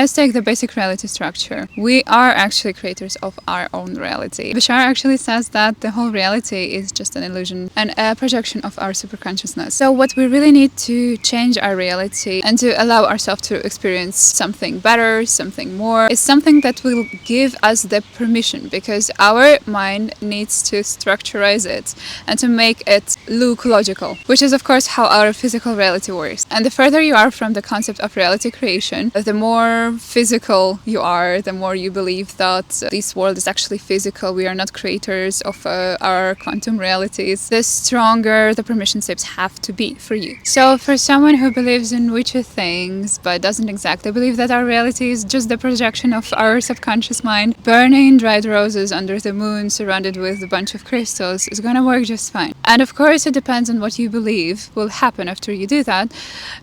Let's take the basic reality structure. We are actually creators of our own reality. Bashar actually says that the whole reality is just an illusion and a projection of our superconsciousness. So what we really need to change our reality and to allow ourselves to experience something better, something more, is something that will give us the permission, because our mind needs to structurize it and to make it look logical, which is of course how our physical reality works. And the further you are from the concept of reality creation, the more physical you are, the more you believe that this world is actually physical, we are not creators of our quantum realities, the stronger the permission slips have to be for you. So for someone who believes in witchy things but doesn't exactly believe that our reality is just the projection of our subconscious mind, burning dried roses under the moon surrounded with a bunch of crystals is gonna work just fine. And of course it depends on what you believe will happen after you do that.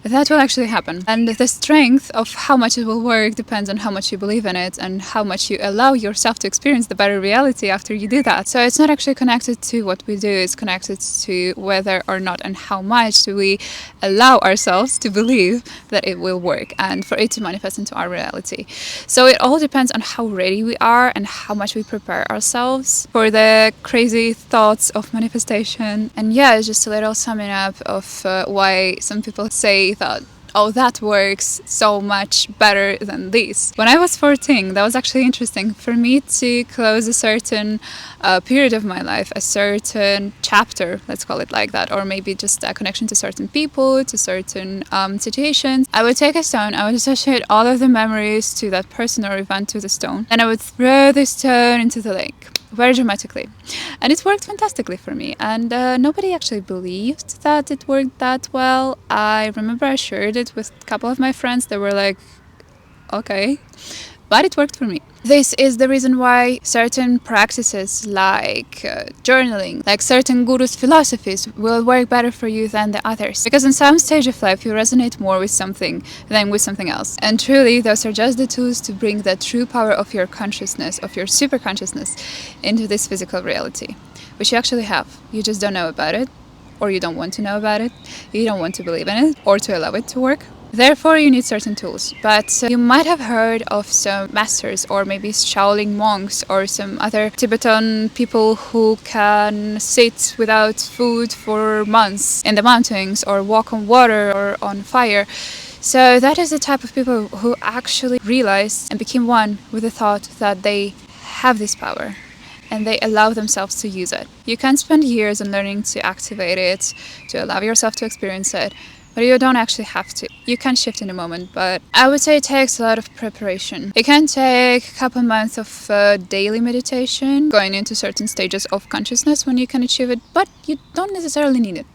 That will actually happen. And the strength of how much it will work depends on how much you believe in it and how much you allow yourself to experience the better reality after you do that. So it's not actually connected to what we do, it's connected to whether or not and how much do we allow ourselves to believe that it will work and for it to manifest into our reality. So it all depends on how ready we are and how much we prepare ourselves for the crazy thoughts of manifestation. And yeah, it's just a little summing up of why some people say that, oh, that works so much better than this. When I was 14, that was actually interesting for me to close a certain period of my life, a certain chapter, let's call it like that, or maybe just a connection to certain people, to certain situations. I would take a stone, I would associate all of the memories to that person or event to the stone, and I would throw the stone into the lake. Very dramatically. And it worked fantastically for me. And nobody actually believed that it worked that well. I remember I shared it with a couple of my friends. They were like, okay. But it worked for me. This is the reason why certain practices like journaling, like certain gurus' philosophies will work better for you than the others. Because in some stage of life you resonate more with something than with something else. And truly those are just the tools to bring the true power of your consciousness, of your super consciousness into this physical reality, which you actually have. You just don't know about it, or you don't want to know about it, you don't want to believe in it, or to allow it to work. Therefore, you need certain tools. But you might have heard of some masters, or maybe Shaolin monks, or some other Tibetan people who can sit without food for months in the mountains, or walk on water or on fire. So that is the type of people who actually realized and became one with the thought that they have this power and they allow themselves to use it. You can spend years on learning to activate it, to allow yourself to experience it, but you don't actually have to. You can shift in a moment, but I would say it takes a lot of preparation. It can take a couple months of daily meditation, going into certain stages of consciousness when you can achieve it, but you don't necessarily need it.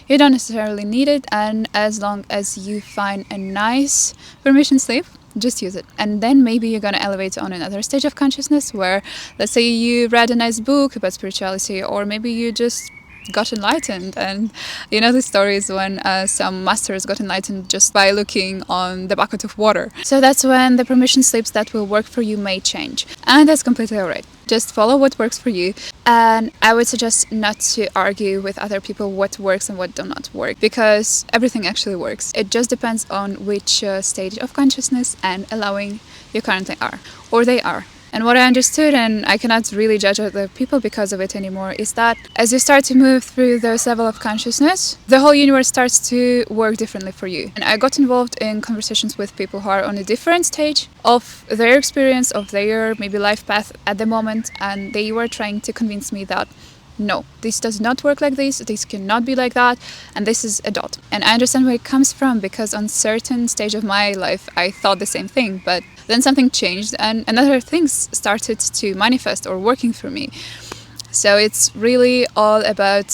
You don't necessarily need it, and as long as you find a nice permission slip, just use it. And then maybe you're going to elevate on another stage of consciousness where, let's say you read a nice book about spirituality, or maybe you just got enlightened. And you know the stories when some masters got enlightened just by looking on the bucket of water. So that's when the permission slips that will work for you may change, and that's completely alright. Just follow what works for you, and I would suggest not to argue with other people what works and what does not work, because everything actually works. It just depends on which stage of consciousness and allowing you currently are, or they are. And what I understood, and I cannot really judge other people because of it anymore, is that as you start to move through those level of consciousness, the whole universe starts to work differently for you. And I got involved in conversations with people who are on a different stage of their experience, of their maybe life path at the moment, and they were trying to convince me that no, this does not work like this cannot be like that, and this is a dot. And I understand where it comes from, because on certain stage of my life I thought the same thing, but then something changed and another things started to manifest or working for me. So it's really all about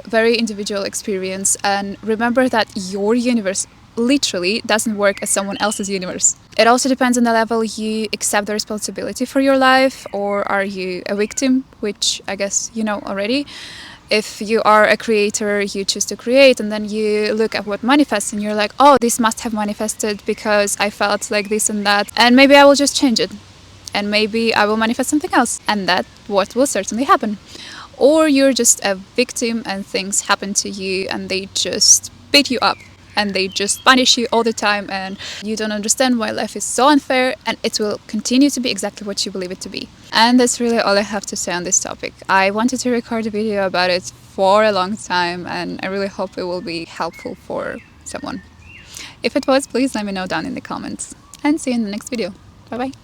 very individual experience, and remember that your universe literally doesn't work as someone else's universe. It also depends on the level you accept the responsibility for your life, or are you a victim, which I guess you know already. If you are a creator, you choose to create, and then you look at what manifests and you're like, oh, this must have manifested because I felt like this and that, and maybe I will just change it, and maybe I will manifest something else, and that what will certainly happen. Or you're just a victim and things happen to you and they just beat you up and they just punish you all the time, and you don't understand why life is so unfair, and it will continue to be exactly what you believe it to be. And that's really all I have to say on this topic. I wanted to record a video about it for a long time, and I really hope it will be helpful for someone. If it was, please let me know down in the comments. And see you in the next video. Bye bye.